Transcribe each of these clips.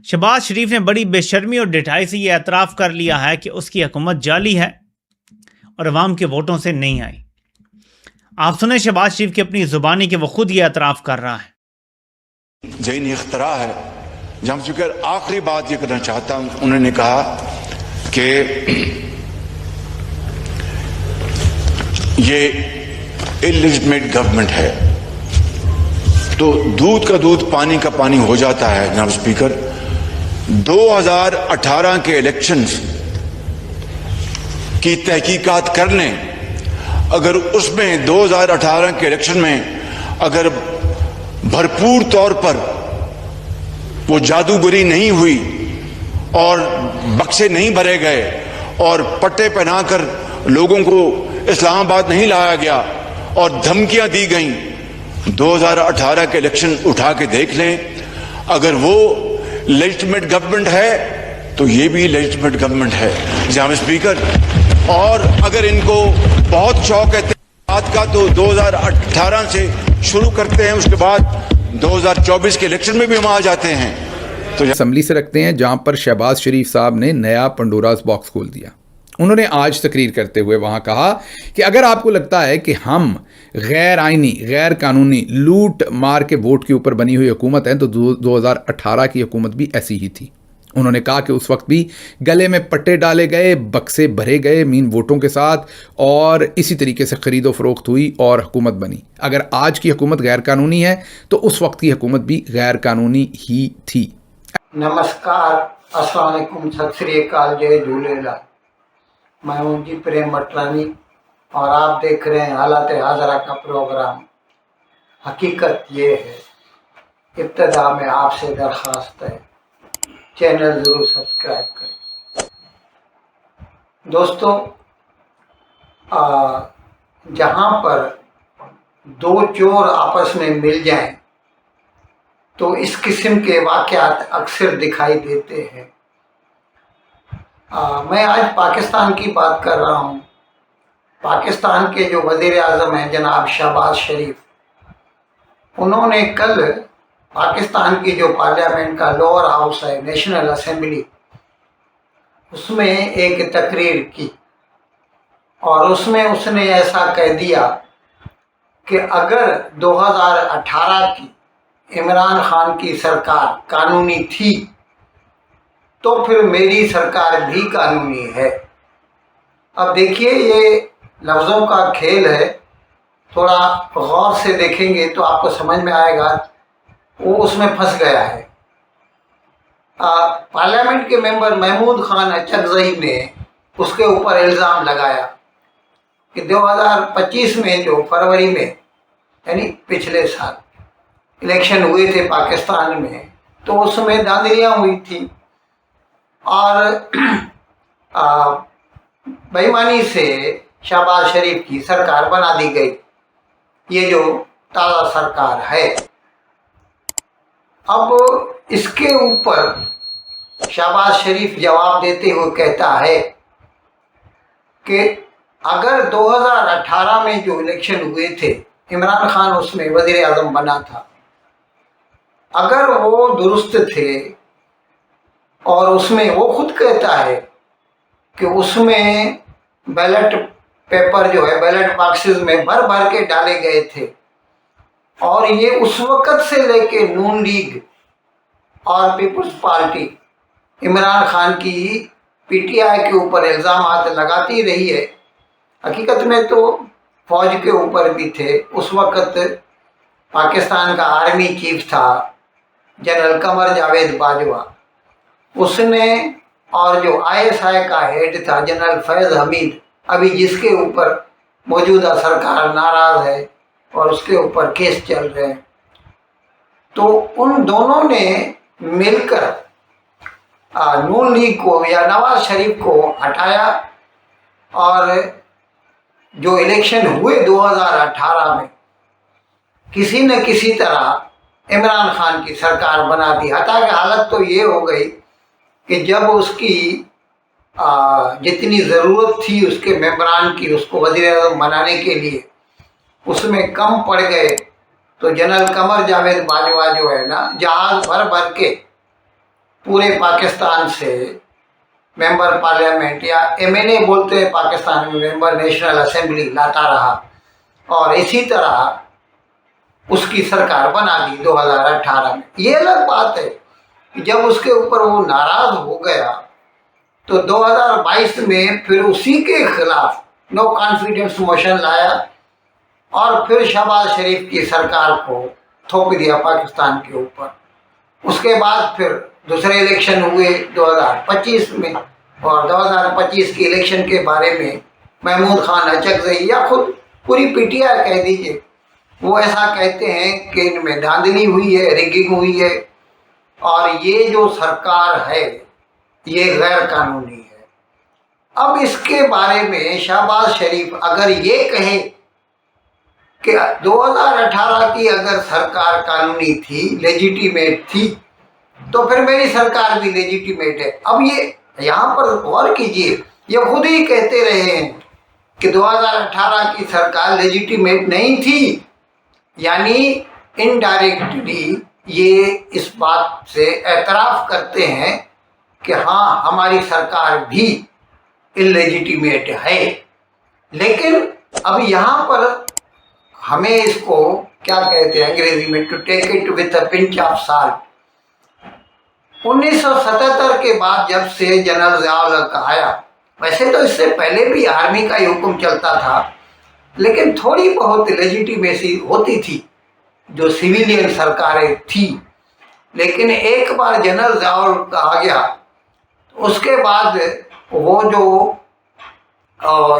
شہباز شریف نے بڑی بے شرمی اور ڈٹائی سے یہ اعتراف کر لیا ہے کہ اس کی حکومت جعلی ہے اور عوام کے ووٹوں سے نہیں آئی۔ آپ سنیں شہباز شریف کی اپنی زبانی کہ وہ خود یہ اعتراف کر رہا ہے۔ ذہنی اختراع ہے۔ جناب اسپیکر، آخری بات یہ کرنا چاہتا ہوں، انہوں نے کہا کہ یہ اللیجٹمیٹ گورنمنٹ ہے، تو دودھ کا دودھ پانی کا پانی ہو جاتا ہے۔ جناب اسپیکر، 2018 کے الیکشنز کی تحقیقات کر لیں، اگر اس میں 2018 کے الیکشن میں اگر بھرپور طور پر وہ جادوگری نہیں ہوئی اور بکسے نہیں بھرے گئے اور پٹے پہنا کر لوگوں کو اسلام آباد نہیں لایا گیا اور دھمکیاں دی گئیں، 2018 کے الیکشن اٹھا کے دیکھ لیں، اگر وہ لیجٹمیٹ گورنمنٹ ہے تو یہ بھی لیجٹمیٹ گورنمنٹ ہے۔ جناب اسپیکر، اور اگر ان کو بہت شوق ہے بات کا تو 2018 سے شروع کرتے ہیں، اس کے بعد 2024 کے الیکشن میں بھی ہم آ جاتے ہیں۔ تو اسمبلی سے رکھتے ہیں جہاں پر شہباز شریف صاحب نے نیا پنڈوراز باکس کھول دیا۔ انہوں نے آج تقریر کرتے ہوئے وہاں کہا کہ اگر آپ کو لگتا ہے کہ ہم غیر آئینی، غیر قانونی، لوٹ مار کے ووٹ کے اوپر بنی ہوئی حکومت ہے تو 2018 کی حکومت بھی ایسی ہی تھی۔ انہوں نے کہا کہ اس وقت بھی گلے میں پٹے ڈالے گئے، بکسے بھرے گئے مین ووٹوں کے ساتھ، اور اسی طریقے سے خرید و فروخت ہوئی اور حکومت بنی۔ اگر آج کی حکومت غیر قانونی ہے تو اس وقت کی حکومت بھی غیر قانونی ہی تھی۔ نمسکار، السلام علیکم، ست سری اکال، جے جھولےلال۔ میں ہوں جی پریم مٹرانی اور آپ دیکھ رہے ہیں حالات حاضرہ کا پروگرام۔ حقیقت یہ ہے، ابتدا میں آپ سے درخواست ہے چینل ضرور سبسکرائب کریں۔ دوستو، جہاں پر دو چور آپس میں مل جائیں تو اس قسم کے واقعات اکثر دکھائی دیتے ہیں۔ میں آج پاکستان کی بات کر رہا ہوں۔ پاکستان کے جو وزیر اعظم ہیں جناب شہباز شریف، انہوں نے کل پاکستان کی جو پارلیمنٹ کا لوور ہاؤس ہے، نیشنل اسمبلی، اس میں ایک تقریر کی اور اس میں اس نے ایسا کہہ دیا کہ اگر 2018 کی عمران خان کی سرکار قانونی تھی تو پھر میری سرکار بھی قانونی ہے۔ اب دیکھیے، یہ لفظوں کا کھیل ہے، تھوڑا غور سے دیکھیں گے تو آپ کو سمجھ میں آئے گا وہ اس میں پھنس گیا ہے۔ پارلیمنٹ کے ممبر محمود خان اچکزئی نے اس کے اوپر الزام لگایا کہ 2025 میں جو فروری میں، یعنی پچھلے سال الیکشن ہوئے تھے پاکستان میں، تو اس میں دھاندلیاں ہوئی تھی اور بے ایمانی سے شہباز شریف کی سرکار بنا دی گئی، یہ جو تازہ سرکار ہے۔ اب اس کے اوپر شہباز شریف جواب دیتے ہوئے کہتا ہے کہ اگر 2018 میں جو الیکشن ہوئے تھے، عمران خان اس میں وزیر اعظم بنا تھا، اگر وہ درست تھے، اور اس میں وہ خود کہتا ہے کہ اس میں بیلٹ پیپر جو ہے بیلٹ باکسز میں بھر بھر کے ڈالے گئے تھے، اور یہ اس وقت سے لے کے نون لیگ اور پیپلز پارٹی عمران خان کی پی ٹی آئی کے اوپر الزامات لگاتی رہی ہے۔ حقیقت میں تو فوج کے اوپر بھی تھے، اس وقت پاکستان کا آرمی چیف تھا جنرل قمر جاوید باجوہ، اس نے، اور جو آئی ایس آئی کا ہیڈ تھا جنرل فیض حمید، ابھی جس کے اوپر موجودہ سرکار ناراض ہے اور اس کے اوپر کیس چل رہے ہیں، تو ان دونوں نے مل کر نون لیگ کو یا نواز شریف کو ہٹایا، اور جو الیکشن ہوئے 2018 میں کسی نہ کسی طرح عمران خان کی سرکار بنا دی۔ حتیٰ کہ حالت تو یہ ہو گئی کہ جب اس کی جتنی ضرورت تھی اس کے ممبران کی اس کو وزیر اعظم بنانے کے لیے، اس میں کم پڑ گئے، تو جنرل قمر جاوید باجوہ جو ہے نا، جہاز بھر بھر کے पूरे पाकिस्तान से मेंबर पार्लियामेंट या MNA बोलते हैं पाकिस्तान में, मेंबर नेशनल असेंबली लाता रहा और इसी तरह उसकी सरकार बना दी 2018 में। ये अलग बात है कि जब उसके ऊपर वो नाराज हो गया तो 2022 में फिर उसी के खिलाफ नो कॉन्फिडेंस मोशन लाया और फिर शहबाज शरीफ की सरकार को थोप दिया पाकिस्तान के ऊपर। उसके बाद फिर दूसरे इलेक्शन हुए 2025 में, और 2025 के इलेक्शन के बारे में महमूद खान अचकज़ई या खुद पूरी PTI कह दीजिए, वो ऐसा कहते हैं कि इनमें धांधली हुई है, रिगिंग हुई है और ये जो सरकार है ये गैर कानूनी है। अब इसके बारे में शहबाज शरीफ अगर ये कहे कि 2018 की अगर सरकार कानूनी थी, लेजिटिमेट थी, तो फिर मेरी सरकार भी लेजिटिमेट है। अब ये यहाँ पर गौर कीजिए, ये खुद ही कहते रहे हैं कि 2018 की सरकार लेजिटिमेट नहीं थी, यानी इनडायरेक्टली ये इस बात से एतराफ़ करते हैं कि हाँ हमारी सरकार भी इलेजिटिमेट है। लेकिन अब यहाँ पर हमें इसको क्या कहते हैं अंग्रेजी में, to take it with a pinch of salt. 1977 के बाद जब से जनरल ज़िया का आया, वैसे तो इससे पहले भी आर्मी का ही हुक्म चलता था, लेकिन थोड़ी बहुत लेजिटिमेसी होती थी जो सिविलियन सरकारें थी। लेकिन एक बार जनरल ज़िया का आ गया, उसके बाद वो जो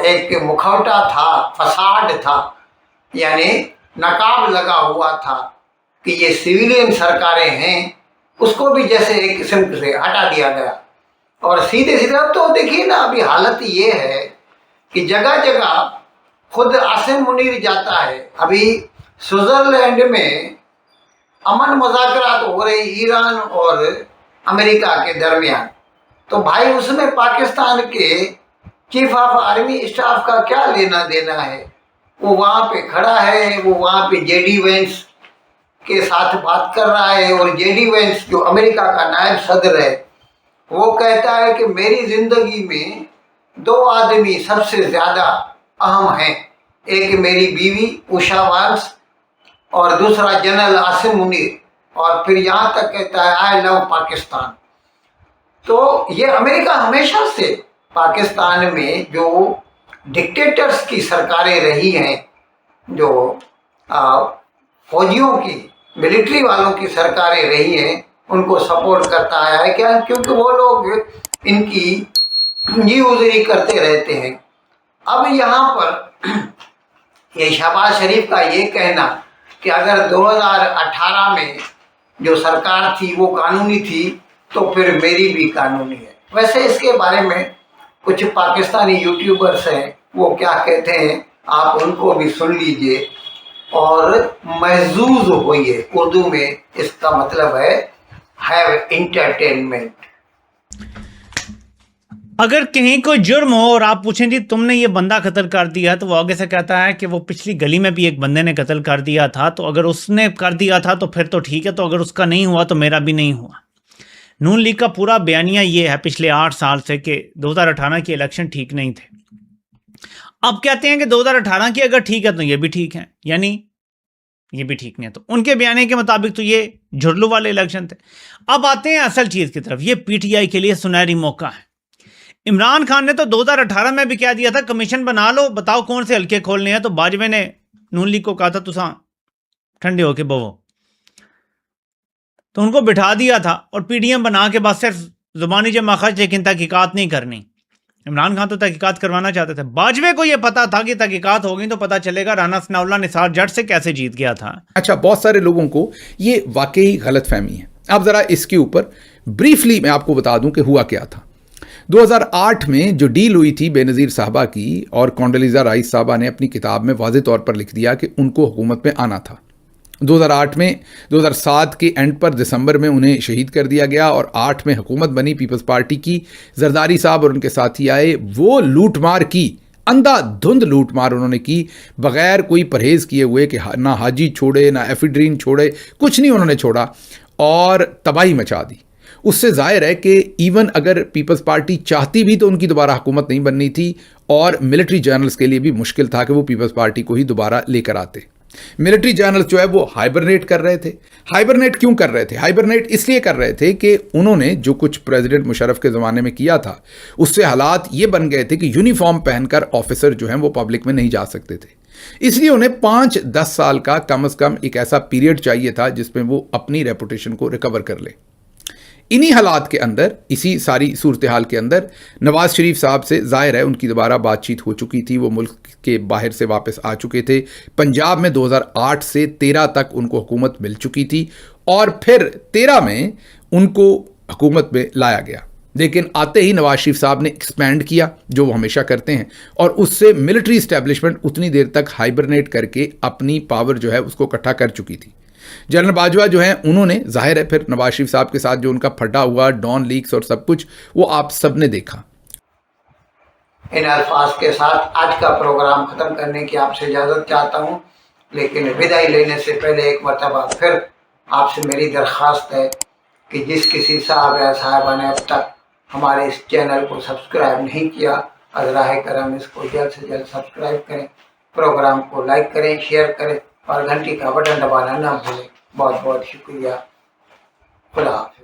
एक मुखौटा था, फसाड था, यानी नकाब लगा हुआ था कि ये सिविलियन सरकारें हैं, उसको भी जैसे एक किस्म से हटा दिया गया। और सीधे सीधे अब तो देखिए ना, अभी हालत ये है कि जगह जगह खुद आसिम मुनीर जाता है। अभी स्विट्ज़रलैंड में अमन मुज़ाकरात हो रहे ईरान और अमेरिका के दरमियान, तो भाई उसमें पाकिस्तान के चीफ ऑफ आर्मी स्टाफ का क्या लेना देना है? वो वहाँ पे खड़ा है, वो वहाँ पे JD वेंस के साथ बात कर रहा है, और JD वेंस जो अमेरिका का नायब सदर है, वो कहता है कि मेरी ज़िंदगी में 2 आदमी सबसे ज़्यादा अहम हैं, एक मेरी बीवी उषा वाल्स और दूसरा जनरल आसिम मुनीर, और फिर यहाँ तक कहता है आई लव पाकिस्तान। तो ये अमेरिका हमेशा से पाकिस्तान में जो डिक्टेटर्स की सरकारें रही हैं, जो फौजियों की, मिलिट्री वालों की सरकारें रही हैं, उनको सपोर्ट करता आया है। क्या? क्योंकि वो लोग इनकी यूजरी करते रहते हैं। अब यहाँ पर ये शहबाज शरीफ का ये कहना कि अगर 2018 में जो सरकार थी वो कानूनी थी, तो फिर मेरी भी कानूनी है। वैसे इसके बारे में कुछ पाकिस्तानी यूट्यूबर्स हैं, वो क्या कहते हैं आप उनको भी सुन लीजिए और महजूज होइए। उर्दू में इसका मतलब है हैव एंटरटेनमेंट। अगर कहीं कोई जुर्म हो और आप पूछें जी तुमने ये बंदा कत्ल कर दिया, तो वो आगे से कहता है कि वो पिछली गली में भी एक बंदे ने कत्ल कर दिया था, तो अगर उसने कर दिया था तो फिर तो ठीक है, तो अगर उसका नहीं हुआ तो मेरा भी नहीं हुआ। नून लीग का पूरा बयानिया ये है पिछले 8 साल से कि 2018 के इलेक्शन ठीक नहीं थे। अब कहते हैं कि 2018 की अगर ठीक है तो ये भी ठीक है, यानी ये भी ठीक नहीं है। तो उनके बयाने के मुताबिक तो ये झुरलू वाले इलेक्शन थे। अब आते हैं असल चीज़ की तरफ। ये PTI के लिए सुनहरी मौका है। इमरान खान ने तो 2018 में भी कह दिया था कमीशन बना लो, बताओ कौन से हल्के खोलने हैं, तो बाजवे ने नून लीग को कहा था तुसा ठंडे होके बवो, तो उनको बिठा दिया था और PDM बना के बस सिर्फ जुबानी जमा खर्च, लेकिन तहकीकात नहीं करनी। इमरान खान तो तहकीकात करवाना चाहते थे। बाजवे को यह पता था कि तहकीकात होगी तो पता चलेगा राना सनाउल्लाह निसार जट से कैसे जीत गया था। अच्छा, बहुत सारे लोगों को ये वाकई गलतफहमी है। अब ज़रा इसके ऊपर ब्रीफली मैं आपको बता दूं कि हुआ क्या था। 2008 में जो डील हुई थी बेनज़ीर साहबा की, और कॉन्डोलीज़ा राइस साहबा ने अपनी किताब में वाज़ेह तौर पर लिख दिया कि उनको हुकूमत में आना था। 2008 में 2007 के एंड पर दिसंबर में उन्हें शहीद कर दिया गया और 8 में हुकूमत बनी पीपल्स पार्टी की। जरदारी साहब और उनके साथी आए, वो लूटमार की, अंधाधुंध लूटमार उन्होंने की, बग़ैर कोई परहेज़ किए हुए कि ना हाजी छोड़े ना एफिड्रीन छोड़े, कुछ नहीं उन्होंने छोड़ा और तबाही मचा दी। उससे जाहिर है कि इवन अगर पीपल्स पार्टी चाहती भी तो उनकी दोबारा हुकूमत नहीं बननी थी, और मिलिट्री जर्नल्स के लिए भी मुश्किल था कि वो पीपल्स पार्टी को ही दोबारा लेकर आते। मिलिट्री जर्नल्स जो है वो हाइबरनेट कर रहे थे। हाइबरनेट क्यों कर रहे थे? हाइबरनेट इसलिए कर रहे थे कि उन्होंने जो कुछ प्रेसिडेंट मुशर्रफ के ज़माने में किया था, उससे हालात ये बन गए थे कि यूनिफॉर्म पहनकर ऑफिसर जो हैं वो पब्लिक में नहीं जा सकते थे। इसलिए उन्हें 5-10 साल का कम से कम एक ऐसा पीरियड चाहिए था जिसमें वो अपनी रेपुटेशन को रिकवर कर ले। इन्हीं हालात के अंदर, इसी सारी सूरत हाल के अंदर नवाज शरीफ साहब से जाहिर है उनकी दोबारा बातचीत हो चुकी थी। वो मुल्क के बाहर से वापस आ चुके थे। पंजाब में 2008 से 13 तक उनको हुकूमत मिल चुकी थी, और फिर 13 में उनको हुकूमत में लाया गया। लेकिन आते ही नवाज शरीफ साहब ने एक्सपैंड किया, जो वो हमेशा करते हैं, और उससे मिलिट्री इस्टेब्लिशमेंट उतनी देर तक हाइबरनेट करके अपनी पावर जो है उसको इकट्ठा कर चुकी थी। जनरल बाजवा जो हैं उन्होंने जाहिर है फिर नवाज शरीफ साहब के साथ जो उनका फटा हुआ डॉन लीक्स और सब कुछ, वो आप सब ने देखा। इन अल्फाज के साथ आज का प्रोग्राम ख़त्म करने की आपसे इजाज़त चाहता हूँ, लेकिन विदाई लेने से पहले एक मरतबा फिर आपसे मेरी दरख्वास्त है कि जिस किसी साहब या साहिबा ने अब तक हमारे इस चैनल को सब्सक्राइब नहीं किया, अज़राह करम इसको जल्द से जल्द सब्सक्राइब करें, प्रोग्राम को लाइक करें, शेयर करें और घंटी का बटन दबाना ना भूलें। बहुत बहुत शुक्रिया। खुदा हाफ़िज़।